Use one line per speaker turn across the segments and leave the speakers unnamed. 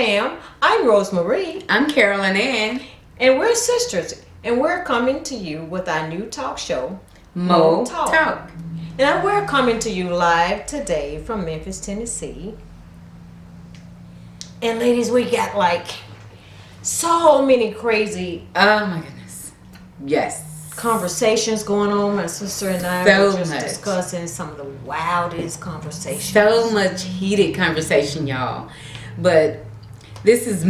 fam. I'm Rosemary.
I'm Carolyn Ann.
And we're sisters. And we're coming to you with our new talk show,
Mo Talk.
And we're coming to you live today from Memphis, Tennessee. And ladies, we got like so many crazy
Oh my goodness. Yes.
conversations going on. My sister and I
So
were just
much.
discussing some of the wildest conversations.
So much heated conversation, y'all. But this is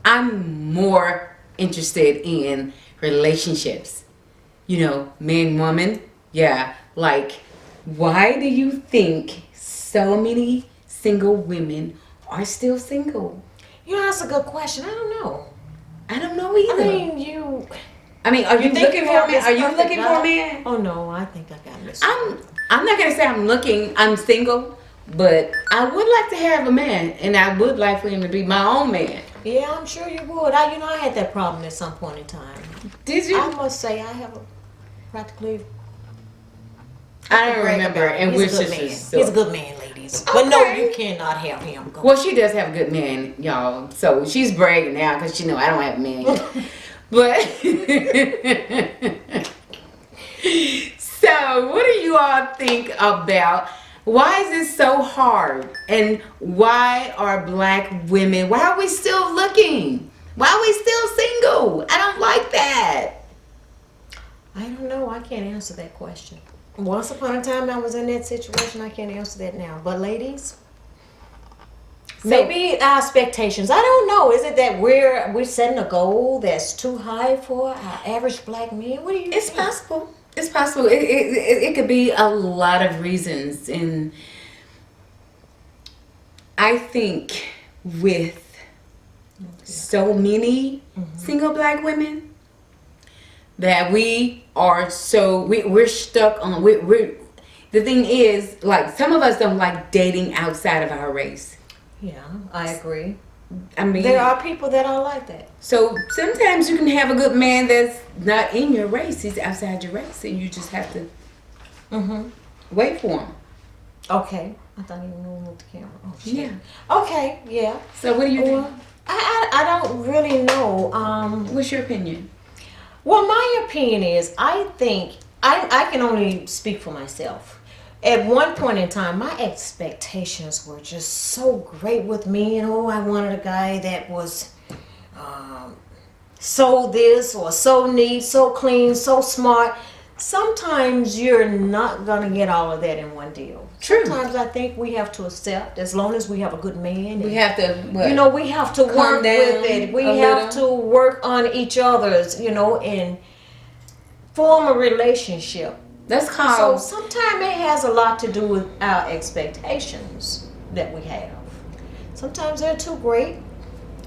I'm more interested in relationships. You know, man, woman. Yeah. Like, why do you think so many single women are still single?
You know, that's a good question. I don't know.
I don't know either.
I mean,
are you
think
looking
you
for a
have
man?
this
Are you
perfect
looking for a
guy?
man?
Oh no, I think I got this.
I'm not gonna say I'm looking. I'm single, but I would like to have a man, and I would like for him to be my own man.
Yeah, I'm sure you would. I had that problem at some point in time.
Did you?
I must say, I have practically.
I don't remember, and we're
He's a good man.
sisters. So.
He's a good man, ladies. But no,
Okay.
you cannot have him. Go.
Well, she does have a good man, y'all. So she's bragging now because she know I don't have a man yet. But so, what do you all think about? Why is it so hard? And why are black women? Why are we still looking? Why are we still single? I don't like that.
I don't know. I can't answer that question. Once upon a time, I was in that situation. I can't answer that now. But ladies, maybe our expectations. I don't know. Is it that we're setting a goal that's too high for our average black man? What do you?
It's
think?
possible. It's possible. It could be a lot of reasons, and I think with so many single black women that we are we're stuck on. We're the thing is, like, some of us don't like dating outside of our race.
Yeah, I agree.
I mean,
There are people that are like that.
so sometimes you can have a good man that's not in your race. He's outside your race, and you just have to wait for him.
Okay. I thought you moved the camera. Oh, shit.
Yeah.
Okay, yeah.
So what do you think?
Well, I don't really know.
What's your opinion?
Well, my opinion is I think I can only speak for myself. At one point in time, my expectations were just so great with me. And I wanted a guy that was so this or so neat, so clean, so smart. Sometimes you're not going to get all of that in one deal.
True.
Sometimes I think we have to accept, as long as we have a good man.
We have to, what?
You know, we have to
Calm
work
down
with it. We
a
have
little.
to work on each other's, and form a relationship.
That's
So
called.
sometimes it has a lot to do with our expectations that we have. Sometimes they're too great.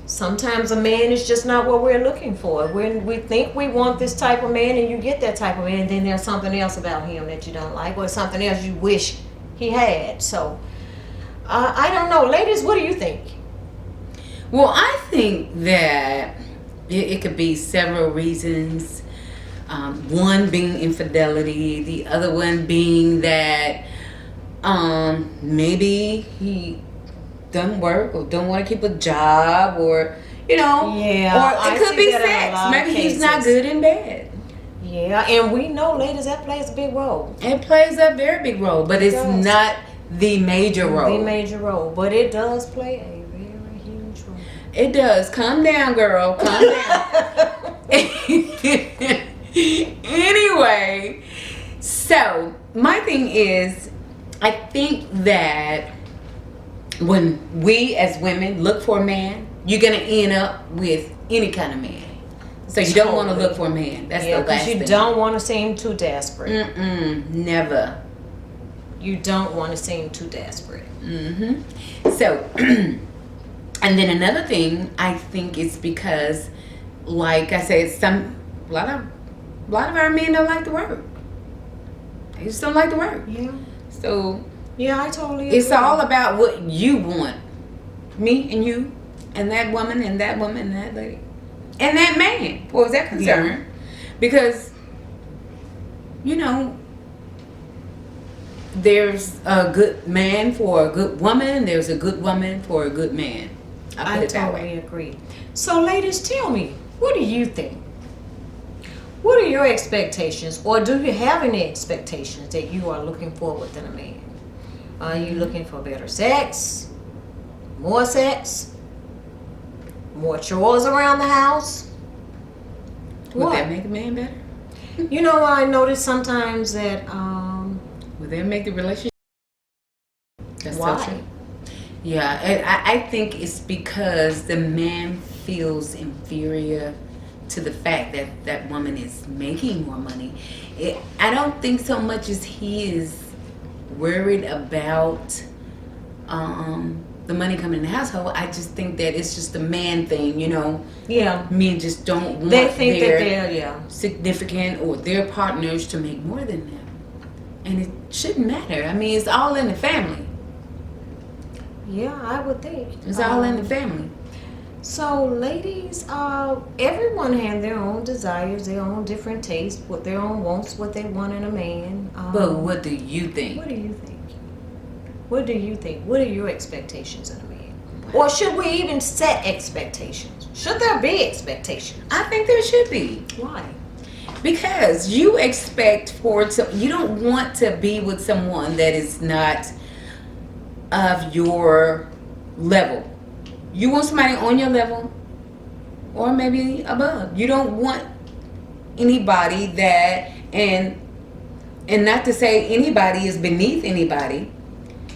Sometimes a man is just not what we're looking for. When we think we want this type of man and you get that type of man, and then there's something else about him that you don't like, or something else you wish he had. So I don't know. Ladies, what do you think?
Well, I think that it could be several reasons. One being infidelity, the other one being that maybe he doesn't work or don't want to keep a job, or
Yeah,
or
I
it could
see
be
that in a
sex.
lot of
Maybe he's not
cases.
good in bed.
Yeah, and we know, ladies, that plays a big role.
It plays a very big role, but it's
does.
not the major role.
The major role, but it does play a very huge role.
It does. Calm down, girl. Calm down. Anyway, so my thing is, I think that when we as women look for a man, you're gonna end up with any kind of man. So you don't want to
Totally.
look for a man. That's
Yeah,
the last
because you
thing.
don't want to seem too desperate.
Never.
You don't want to seem too desperate.
So, and then another thing, I think it's because, like I said, a lot of our men don't like to work. They just don't like to work.
Yeah.
So
Yeah, I totally
it's
agree.
all about what you want. Me and you, and that woman, and that woman, and that lady, and that man. What was that concern? Because there's a good man for a good woman, there's a good woman for a good man. I'll put it that way.
totally agree. So, ladies, tell me, what do you think? What are your expectations, or do you have any expectations that you are looking for within a man? Are you looking for better sex, more chores around the house?
Would that make a man better?
You know, I notice sometimes that
Would that make the relationship? That's
why?
so true. Yeah, and I think it's because the man feels inferior to the fact that that woman is making more money. I don't think so much as he is worried about the money coming in the household. I just think that it's just a man thing, you know.
Yeah.
Men just don't want
They think that
their
they're
significant or their partners to make more than them. And it shouldn't matter. I mean, it's all in the family.
Yeah, I would think.
It's all in the family.
So, ladies, everyone has their own desires, their own different tastes, what their own wants, what they want in a man.
But what do you think?
What do you think? What do you think? What are your expectations in a man? Or should we even set expectations? Should there be expectations?
I think there should be.
Why?
Because you expect you don't want to be with someone that is not of your level. You want somebody on your level or maybe above. You don't want anybody that, and not to say anybody is beneath anybody,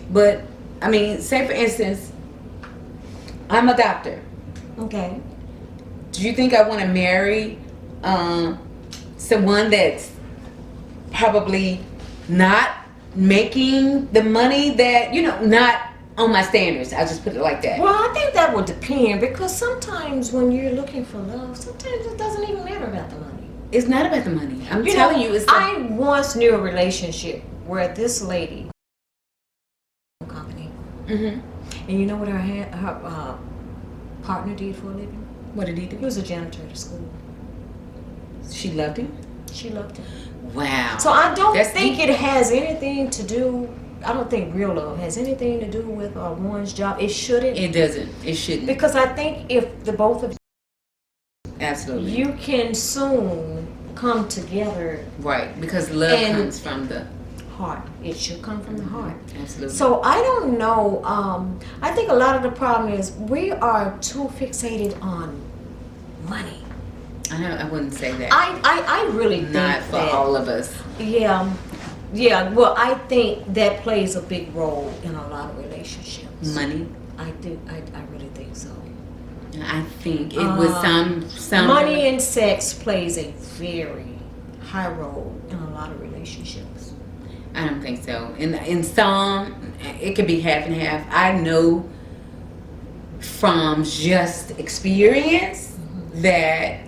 but I mean, say for instance, I'm a doctor.
Okay.
Do you think I want to marry someone that's probably not making the money that, you know, not on my standards? I'll just put it like that.
Well, I think that would depend, because sometimes when you're looking for love, sometimes it doesn't even matter about the money.
It's not about the money. I'm telling you, it's
I once knew a relationship where this lady company,
Mm-hmm.
and you know what her partner did for a living?
What did he
He
do?
was a janitor at a school.
She loved him.
She loved him.
Wow.
So I don't
That's
think
deep.
it has anything to do. I don't think real love has anything to do with one's job. It shouldn't.
It doesn't. It shouldn't.
Because I think if the both of
Absolutely.
you can soon come together.
Right. Because love
And-
comes from the
Heart. It should come from the heart.
Absolutely.
So I don't know. I think a lot of the problem is we are too fixated on money.
I wouldn't say that.
I really think
Not for
that,
all of us.
Yeah. Well, I think that plays a big role in a lot of relationships.
Money.
I do. I really think so.
I think it was some
Money and sex plays a very high role in a lot of relationships.
I don't think so. In some, it could be half and half. I know from just experience that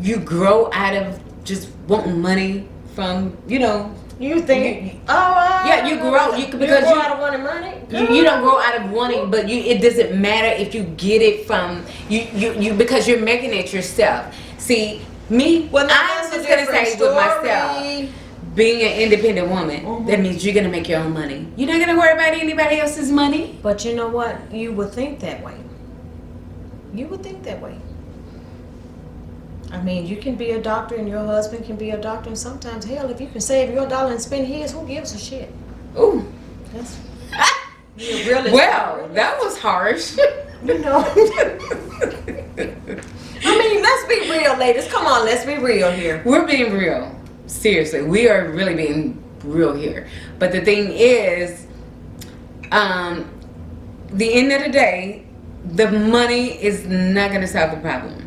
you grow out of just wanting money from, you know.
You think? You grow
Because you
out of wanting money.
You don't grow out of wanting, but it doesn't matter if you get it from you because you're making it yourself. See, me,
Well,
I'm just gonna say with myself, being an independent woman, that means you're gonna make your own money. You're not gonna worry about anybody else's money.
But you know what? You would think that way. You would think that way. I mean, you can be a doctor and your husband can be a doctor, and sometimes, hell, if you can save your dollar and spend his, who gives a shit?
Ooh.
That's you're realist.
Well, that was harsh.
You know. I mean, let's be real, ladies. Come on, let's be real here.
We're being real. Seriously, we are really being real here. But the thing is, the end of the day, the money is not going to solve the problem.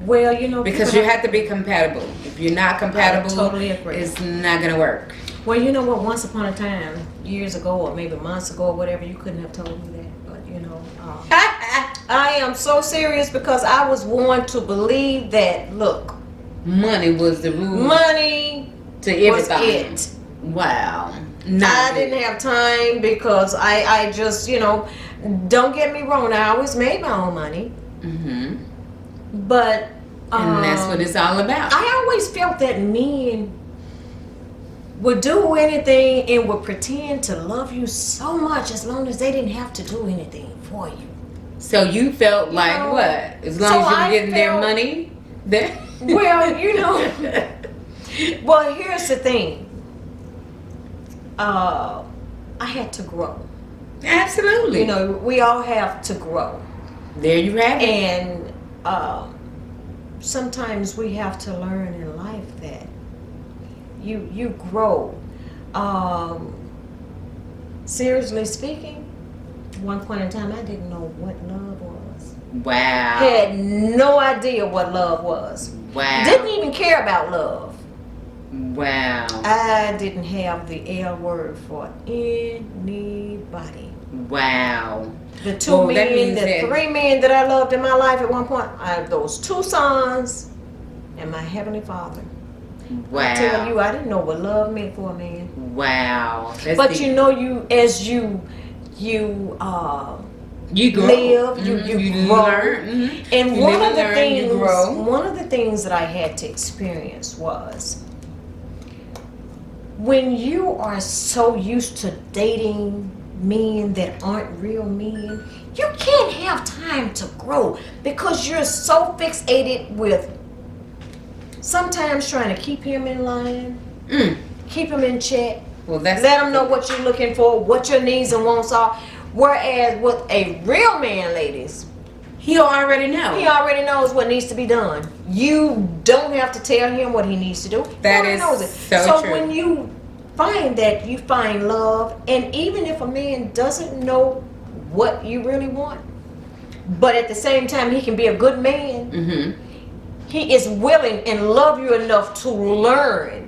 Well, you know,
Because you have to be compatible. If you're not compatible,
I totally agree.
it's not going to work.
Well, you know what? Once upon a time, years ago, or maybe months ago, or whatever, you couldn't have told me that. But you know, I am so serious because I was warned to believe that. Look,
Money was the rule
money
to
was
everything.
it.
Wow.
I didn't have time because I just, you know, don't get me wrong. I always made my own money,
Mm-hmm.
but
And that's what it's all about.
I always felt that men would do anything and would pretend to love you so much as long as they didn't have to do anything for you.
So you felt
You
like
know,
what? As long
so
as you were
I
getting their
felt-
money, then
Well, well, here's the thing. I had to grow.
absolutely.
We all have to grow.
There you have it.
And sometimes we have to learn in life that you grow. Seriously speaking, one point in time I didn't know what love was.
Wow.
Had no idea what love was.
Wow.
Didn't even care about love.
Wow.
I didn't have the L word for anybody.
Wow.
The two
Well, that
men,
means
the
that-
3 men that I loved in my life at one point, I have those 2 sons and my Heavenly Father.
Wow.
I tell you, I didn't know what love meant for a man.
Wow. That's
But
deep.
you know, as you
you grow.
live, you grow.
learn.
And
You
one
live
of
and
the
learn,
things,
you grow.
one of the things that I had to experience was when you are so used to dating men that aren't real men, you can't have time to grow because you're so fixated with sometimes trying to keep him in line, keep him in check,
Well, that's
let him know what you're looking for, what your needs and wants are. Whereas with a real man, ladies,
he already know.
he already knows what needs to be done. You don't have to tell him what he needs to do.
That
He
is
knows it.
so true.
when you find that, you find love, and even if a man doesn't know what you really want, but at the same time he can be a good man,
Mm-hmm.
he is willing and love you enough to learn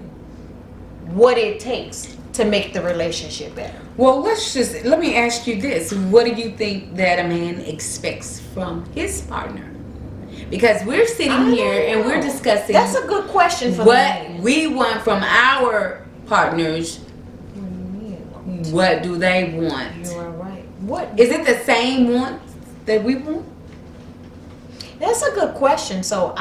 what it takes to make the relationship better.
Well, let me ask you this. What do you think that a man expects from his partner? Because we're sitting here and we're discussing
That's a good question for
what
me.
we want from our partners. What do they want?
You are right. What
Is it the same wants that we want?
That's a good question. So,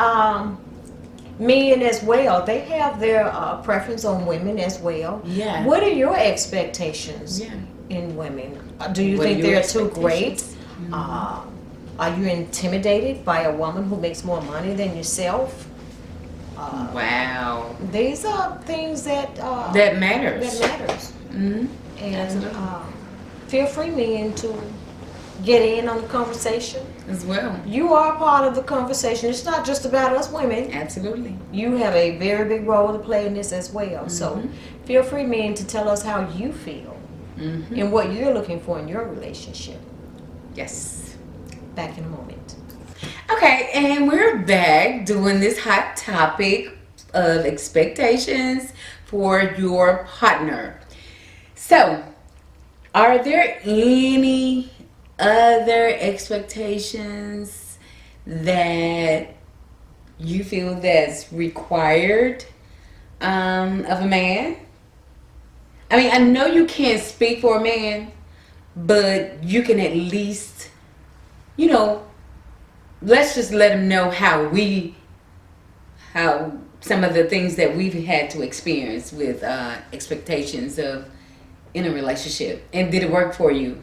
men as well, they have their preference on women as well.
Yeah.
What are your expectations
Yeah.
in women? Do you
What are
think
your
they're too great?
expectations?
Are you intimidated by a woman who makes more money than yourself?
Wow.
These are things that
That matters.
that matters.
Mm-hmm.
And
Absolutely.
feel free, men, to get in on the conversation.
As well.
You are part of the conversation. It's not just about us women.
Absolutely.
You have a very big role to play in this as well. So feel free, men, to tell us how you feel
Mm-hmm.
and what you're looking for in your relationship.
Yes.
Back in a moment.
Okay, and we're back doing this hot topic of expectations for your partner. So, are there any other expectations that you feel that's required of a man? I mean, I know you can't speak for a man, but you can at least, let's just let him know how some of the things that we've had to experience with expectations of in a relationship. And did it work for you?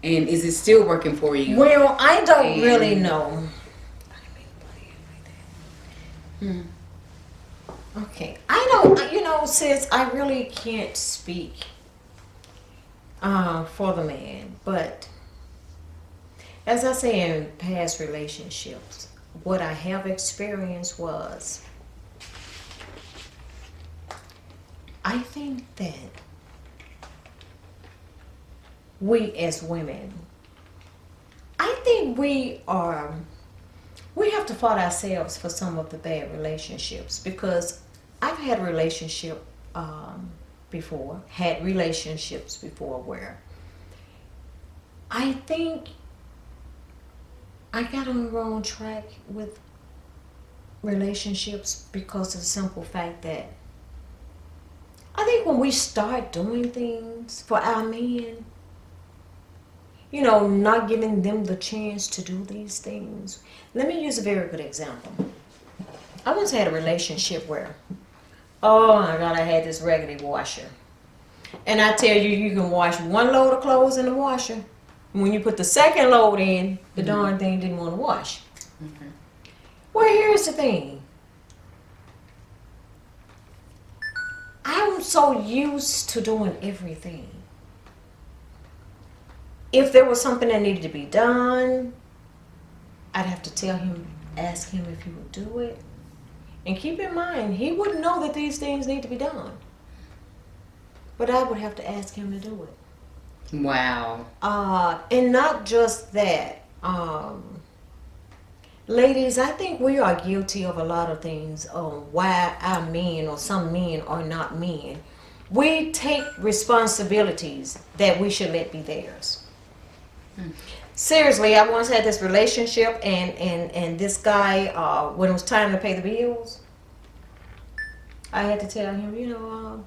And is it still working for you?
Well, I don't
And-
really know. Okay. I don't, sis, I really can't speak for the man. But as I say, in past relationships, what I have experienced was, I think that we as women, I think we have to fault ourselves for some of the bad relationships, because I've had relationships before where I think I got on the wrong track with relationships because of the simple fact that I think when we start doing things for our men, not giving them the chance to do these things. Let me use a very good example. I once had a relationship where, oh my God, I had this raggedy washer. And I tell you, you can wash one load of clothes in the washer. When you put the second load in, the darn thing didn't want to wash.
Okay.
Well, here's the thing. I'm so used to doing everything. If there was something that needed to be done, I'd have to tell him, ask him if he would do it. And keep in mind, he wouldn't know that these things need to be done. But I would have to ask him to do it.
Wow.
And not just that. Ladies, I think we are guilty of a lot of things on why our men or some men are not men. We take responsibilities that we should let be theirs. Seriously, I once had this relationship and this guy, when it was time to pay the bills, I had to tell him, you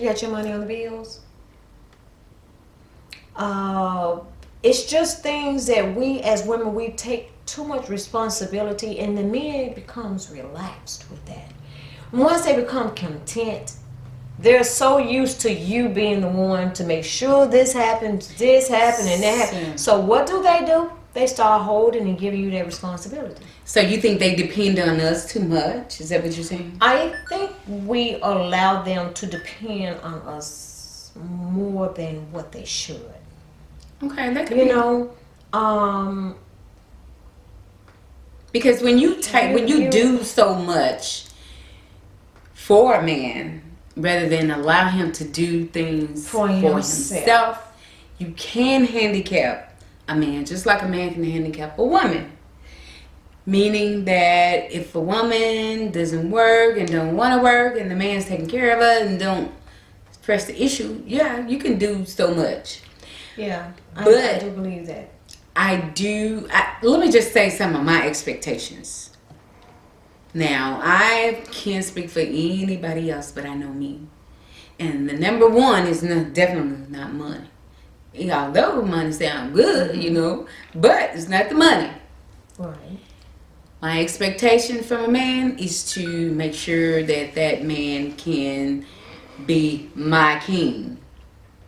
got your money on the bills? It's just things that we as women, we take too much responsibility, and the men becomes relaxed with that. Once they become content, they're so used to you being the one to make sure this happens, and that happens. So what do? They start holding and giving you that responsibility.
So you think they depend on us too much? Is that what you're saying?
I think we allow them to depend on us more than what they should.
Okay, that could be. Because when you do so much for a man, rather than allow him to do things for himself, you can handicap a man just like a man can handicap a woman. Meaning that if a woman doesn't work and don't want to work and the man's taking care of her and don't press the issue, yeah, you can do so much.
Yeah, I do believe that.
Let me just say some of my expectations. Now, I can't speak for anybody else, but I know me. And the number one is definitely not money. Although money sounds good, but it's not the money.
Right.
My expectation from a man is to make sure that man can be my king.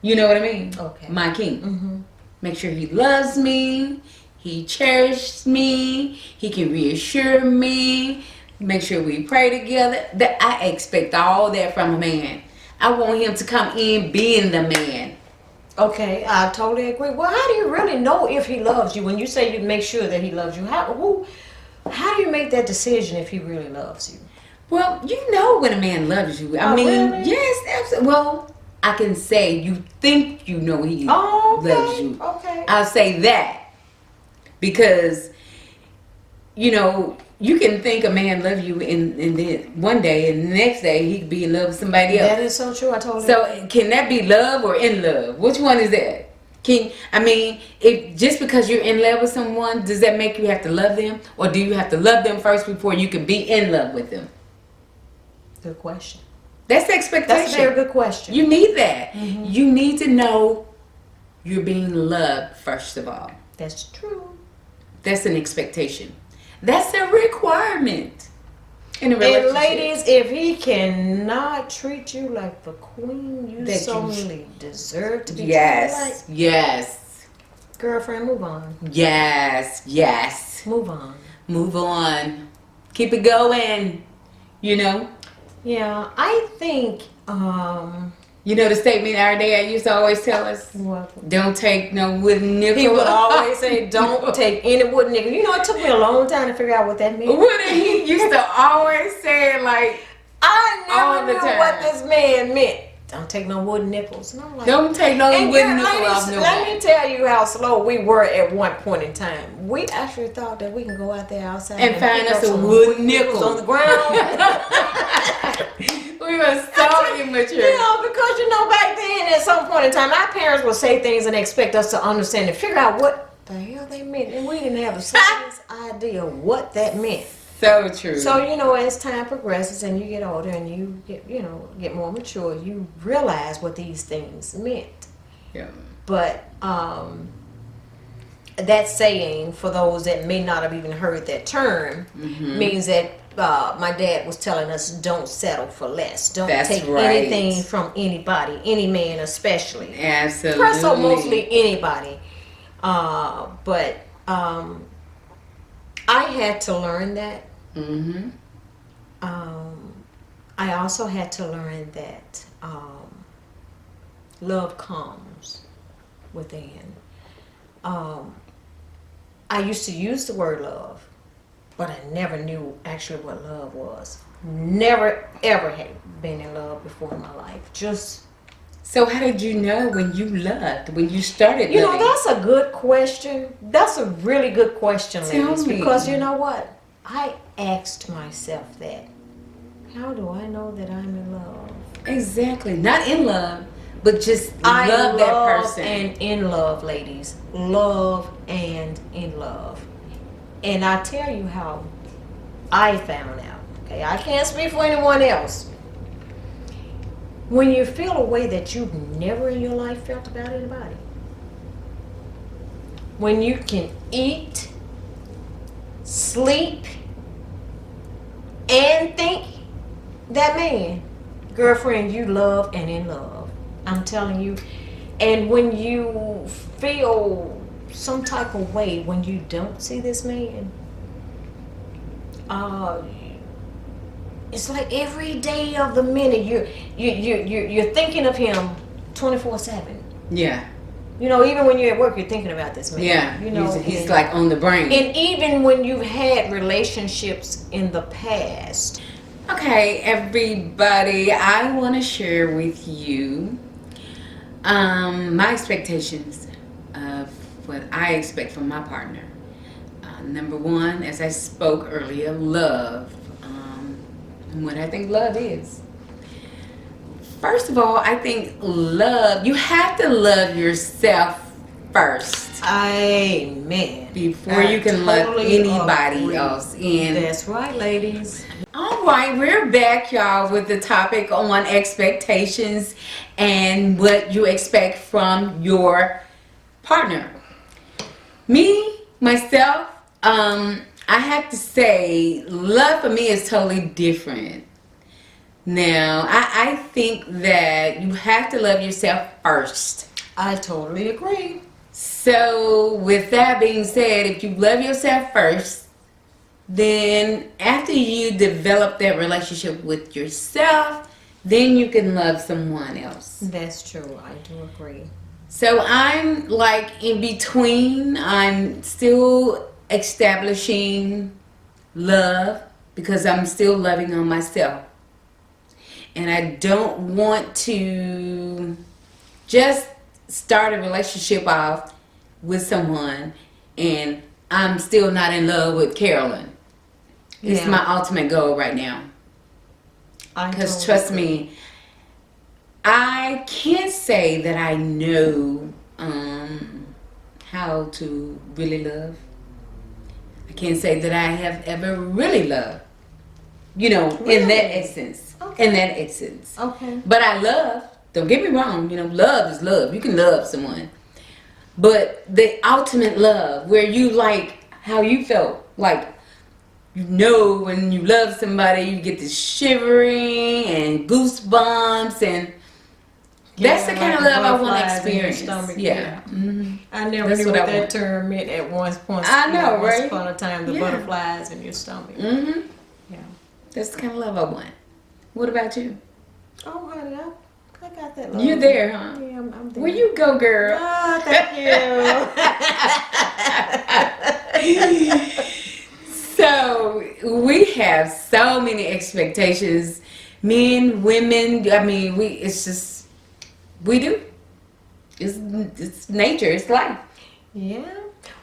You know what I mean?
Okay.
My king.
Mm-hmm.
Make sure he loves me, he cherishes me, he can reassure me, make sure we pray together. That I expect all that from a man. I want him to come in being the man.
Okay, I totally agree. Well, how do you really know if he loves you? When you say you make sure that he loves you, how do you make that decision if he really loves you?
Well, you know when a man loves you. I mean,
really?
Yes, absolutely. Well, I can say you think you know he loves you.
Okay.
I'll say that because you can think a man loves you and then one day and the next day he could be in love with somebody else.
That is so true. I totally
So can that be love or in love? Which one is that? If just because you're in love with someone, does that make you have to love them, or do you have to love them first before you can be in love with them?
Good question.
That's expectation.
That's a very good question.
You need that.
Mm-hmm.
You need to know you're being loved first of all.
That's true.
That's an expectation. That's a requirement in a relationship.
And ladies, if he cannot treat you like the queen you solely deserve to be treated like,
yes.
Girlfriend, move on.
Yes.
Move on.
Move on. Keep it going.
Yeah, I think,
the statement our dad used to always tell us?
What?
Don't take no wooden nickel.
He would always say, don't take any wooden nickel. It took me a long time to figure out what that meant.
What did he used to always say it like
I
all
never
the
knew
time.
what this man meant. Don't take no wooden nipples. And I'm like,
don't take no wooden nickel off nobody.
Let me tell you how slow we were at one point in time. We actually thought that we can go out there outside
and find
pick
us
up
a
some
wooden nickel
on the ground.
We were so immature.
Because back then at some point in time, our parents would say things and expect us to understand and figure out what the hell they meant, and we didn't have the slightest idea what that meant.
So true.
So as time progresses and you get older and you get more mature, you realize what these things meant.
Yeah.
But that saying, for those that may not have even heard that term, means that my dad was telling us, don't settle for less. Don't take anything from anybody, any man especially.
Absolutely.
So mostly anybody. But I had to learn that.
Mm-hmm.
I also had to learn that love comes within. I used to use the word love, but I never knew actually what love was. Never ever had been in love before in my life. Just,
So how did you know when you loved, when you started
you know,
loving?
that's a good question. That's a really good question,
Tell
ladies.
me.
Because you know what? I asked myself that. How do I know that I'm in love?
Exactly. Not in love, but just
I
love that person.
and in love, ladies. Love and in love. And I tell you how I found out. Okay, I can't speak for anyone else. When you feel a way that you've never in your life felt about anybody. When you can eat, sleep, and think, that man, girlfriend, you love and in love. I'm telling you. And when you feel some type of way when you don't see this man, it's like every day of the minute you're thinking of him 24/7.
Yeah.
You know, even when you're at work, you're thinking about this man.
Yeah.
You know,
he's
and-
like on the brain.
and even when you've had relationships in the past.
Okay, everybody, I want to share with you my expectations of what I expect from my partner. Number one, as I spoke earlier, love. And what I think love is. First of all, I think love, you have to love yourself first
Amen.
before you can love
totally
anybody
agree.
else. And
That's right, ladies.
all right, we're back, y'all, with the topic on expectations and what you expect from your partner. Me, myself, I have to say, love for me is totally different. Now, I think that you have to love yourself first.
I totally agree.
So, with that being said, if you love yourself first, then after you develop that relationship with yourself, then you can love someone else.
That's true. I do agree.
So I'm like in between. I'm still establishing love because I'm still loving on myself. And I don't want to just start a relationship off with someone and I'm still not in love with Carolyn. It's
Yeah.
my ultimate goal right now. Because
totally
trust
agree.
me, I can't say that I know how to really love. I can't say that I have ever really loved. You know, in
Really?
that essence.
Okay.
In that essence.
Okay.
But I love, don't get me wrong, you know, love is love. You can love someone. But the ultimate love, where you like how you felt, like, you know, when you love somebody, you get this shivering and goosebumps, and that's the kind of love I want to
butterflies in your
experience.
stomach,
Yeah. Mm-hmm.
I never
That's
knew
what
what
I
that
want.
term meant at once.
I know,
Once
right?
upon a time, the
Yeah.
butterflies in your stomach.
Mm-hmm.
Yeah.
That's the kind of love I want. What about you?
Oh, honey, I got that love.
You there, huh?
Yeah, I'm there.
Where you go, girl?
Oh, thank you.
So we have so many expectations, men, women. I mean, we do. It's nature. It's life.
Yeah.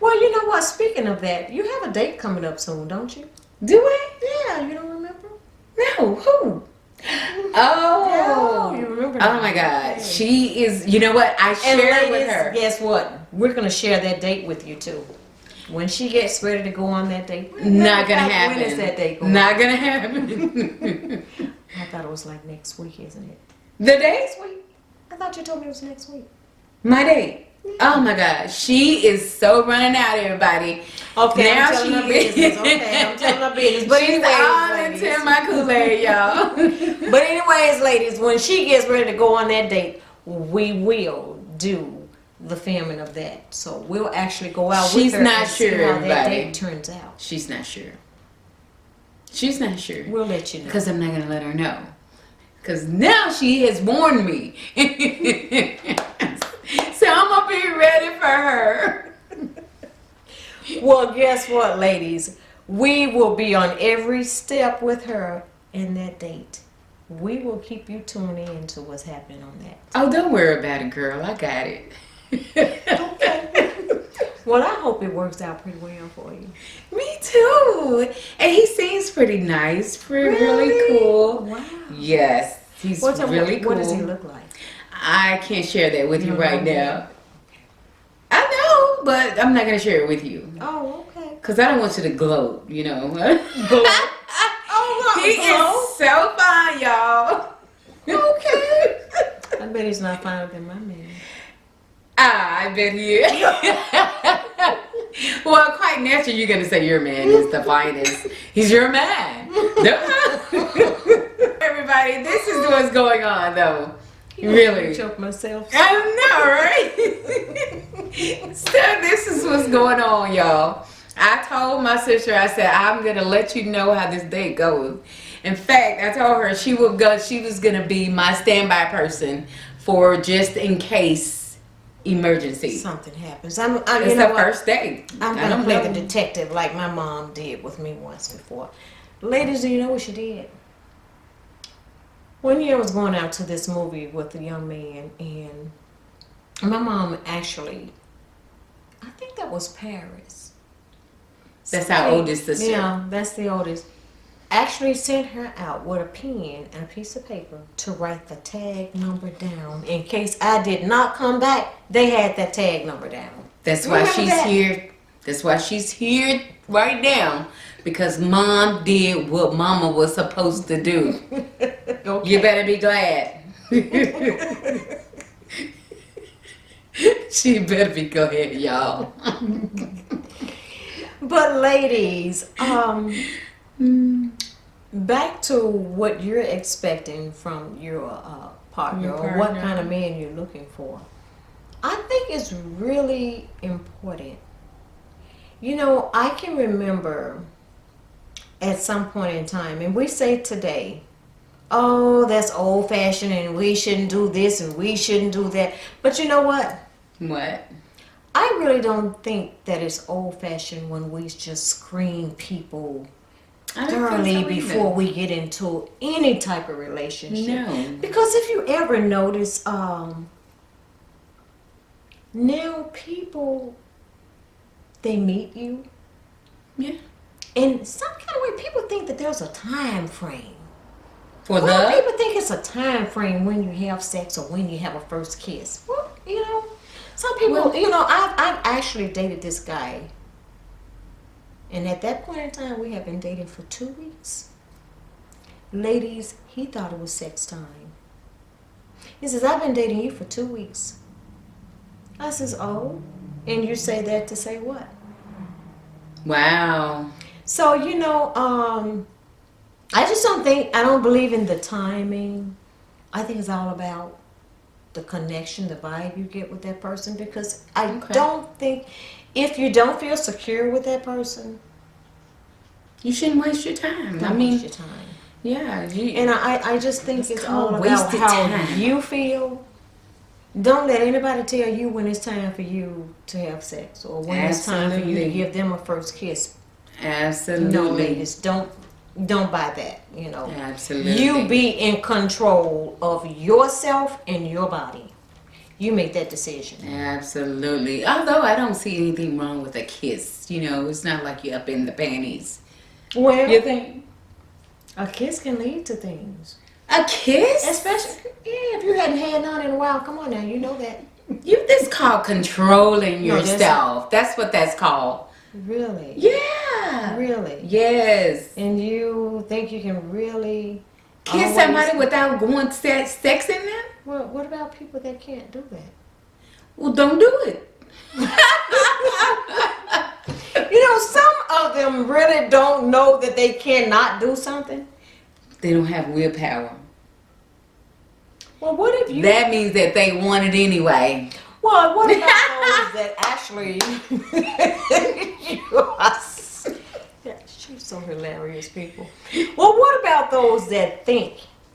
Well, you know what? Speaking of that, you have a date coming up soon, don't you?
Do I?
Yeah, you don't remember?
No. Who? Oh.
Yeah, you remember
Oh
now.
my God.
Okay.
She is. You know what? I
And
shared with
ladies,
her.
guess what? We're gonna share that date with you too. When she gets ready to go on that date.
Not gonna happen.
When is that date going?
Not gonna happen.
I thought it was like next week, isn't it?
The day's week.
I thought you told me it was next week.
My date. Oh my God, she is so running out, everybody.
Okay,
Now
I'm telling her business. Okay, I'm telling her business. But
She's
anyways,
all
ladies.
into my Kool-Aid, y'all.
But anyways, ladies, when she gets ready to go on that date, we will do the filming of that. So we'll actually go out
She's
with her
not
and see
sure,
how that
everybody.
date turns out.
She's not sure. She's not sure.
We'll let you know.
Because I'm not going to let her know. Because now she has warned me. So I'm going to be ready for her.
Well, guess what, ladies? We will be on every step with her in that date. We will keep you tuned in to what's happening on that.
Oh, don't worry about it, girl. I got it.
Okay. Well, I hope it works out pretty well for you.
Me too. And he seems pretty nice. Really cool.
Wow.
Yes. He's really cool.
What does he look like?
I can't share that with you right
know
now. I know, but I'm not going to share it with you.
Oh, okay.
Because I don't want you to gloat, you know.
Gloat? Oh,
He is so fine, y'all.
Okay. I bet he's not finer than my man.
I bet he is. Well, quite naturally, you're going to say your man is the finest. He's your man. Everybody, this is what's going on, though. Really.
I choke myself.
I know, right? So this is what's going on, y'all. I told my sister, I said, I'm going to let you know how this date goes. In fact, I told her she was going to be my standby person for just in case emergency.
Something happens.
It's the first date.
I'm going to play the detective like my mom did with me once before. Ladies, do you know what she did? One year I was going out to this movie with a young man, and my mom actually, I think that was Paris.
That's our oldest sister.
Yeah, that's the oldest. Actually sent her out with a pen and a piece of paper to write the tag number down. In case I did not come back, they had that tag number down.
That's why she's here. That's why she's here right now. Because mom did what mama was supposed to do.
Okay.
You better be glad. She better be glad, y'all.
But ladies, back to what you're expecting from your partner, or what kind of man you're looking for. I think it's really important. You know, I can remember at some point in time, and we say today, oh, that's old fashioned and we shouldn't do this and we shouldn't do that. But you know what?
What?
I really don't think that it's old fashioned when we just screen people thoroughly before we get into any type of relationship.
No.
Because if you ever notice, now people, they meet you.
Yeah.
In some kind of way, people think that there's a time frame.
For
People think it's a time frame when you have sex or when you have a first kiss. Well, you know, some people, you know, I've actually dated this guy. And at that point in time, we have been dating for 2 weeks. Ladies, he thought it was sex time. He says, I've been dating you for 2 weeks. I says, oh, and you say that to say what?
Wow.
So, you know, I don't believe in the timing. I think it's all about the connection, the vibe you get with that person, because I don't think, if you don't feel secure with that person,
you shouldn't waste your time.
waste your time.
Yeah.
And I just think it's all about
wasted
how
time.
you feel. Don't let anybody tell you when it's time for you to have sex or when it's time for you to give them a first kiss.
Absolutely.
No, ladies, don't buy that, you know.
Absolutely.
You be in control of yourself and your body. You make that decision.
Absolutely. Although I don't see anything wrong with a kiss. You know, it's not like you're up in the panties.
Well,
You think?
a kiss can lead to things.
A kiss?
Especially, if you hadn't had none in a while. Come on now, you know that.
That's called controlling
No,
yourself. That's what that's called.
Really?
Yeah.
Really?
Yes.
And you think you can really
Kiss somebody without going sex in them?
Well, what about people that can't do that?
Well, don't do it.
You know, some of them really don't know that they cannot do something.
They don't have willpower.
Well, what if you...
That means that they want it anyway.
Well, Well, what about those that actually you are yeah, she's so hilarious, people. Well, what about those that think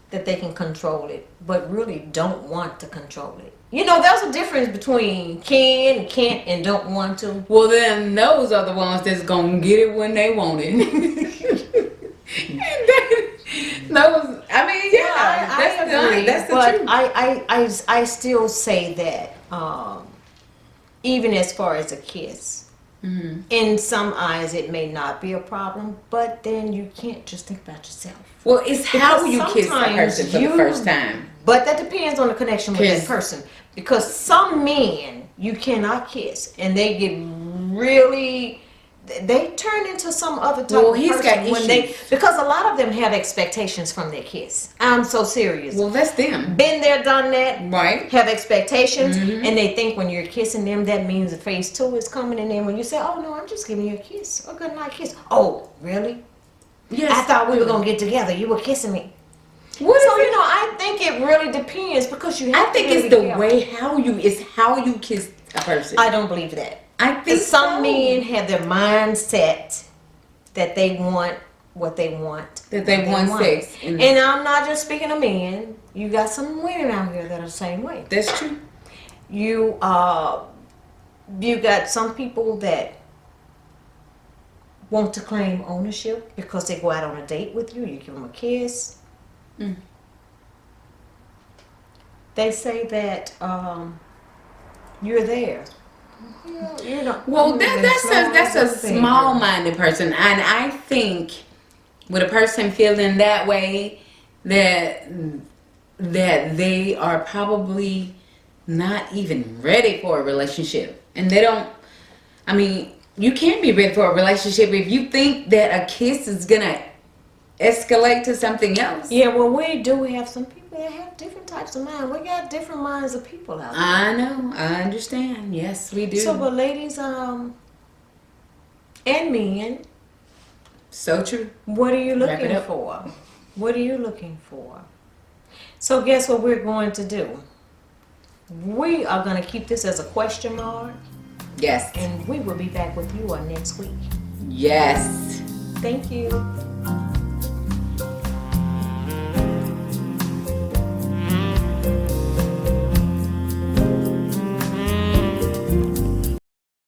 that they can control it, but really don't want to control it? You know, there's a difference between can, can't, and don't want to.
Well, then those are the ones that's gonna get it when they want it. Those, I mean, yeah,
I agree,
that's the
but
truth.
I still say that even as far as a kiss,
Mm-hmm.
in some eyes it may not be a problem, but then you can't just think about yourself.
Well, it's how you kiss a
sometimes
person for the first time.
But that depends on the connection with
Kiss.
that person. Because some men you cannot kiss, and they get really, they turn into some other type of
He's
person
got
when they,
issues.
because a lot of them have expectations from their kiss. I'm so serious.
Well, that's them,
Been there, done that.
right?
Have expectations,
Mhm.
and they think when you're kissing them, that means the phase 2 is coming. And then when you say, "Oh no, I'm just giving you a kiss, a good night kiss," oh really?
Yes.
I thought we were gonna get together. You were kissing me.
What
So
is
you know, I think it really depends because you have
I think
to
it's
really
the
care.
way how you kiss a person.
I don't believe that.
I think
Because some
so.
men have their mind set that they want what they want.
That they
when
want sex.
And I'm not just speaking of men. You got some women out here that are the same way.
That's true.
You got some people that want to claim ownership because they go out on a date with you. You give them a kiss.
Mm.
They say that you're there. You know,
Well, that's a small-minded person, and I think with a person feeling that way, that they are probably not even ready for a relationship, and they don't. I mean, you can't be ready for a relationship if you think that a kiss is gonna escalate to something else.
Yeah, well, we do have some people that have different types of mind. We got different minds of people out there.
I know, I understand. Yes, we do.
So, but ladies, and men,
So true.
what are you
Wrap it
looking
up.
for? What are you looking for? So, guess what we're going to do? We are going to keep this as a question mark,
Yes.
and we will be back with you on next week.
Yes.
Thank you.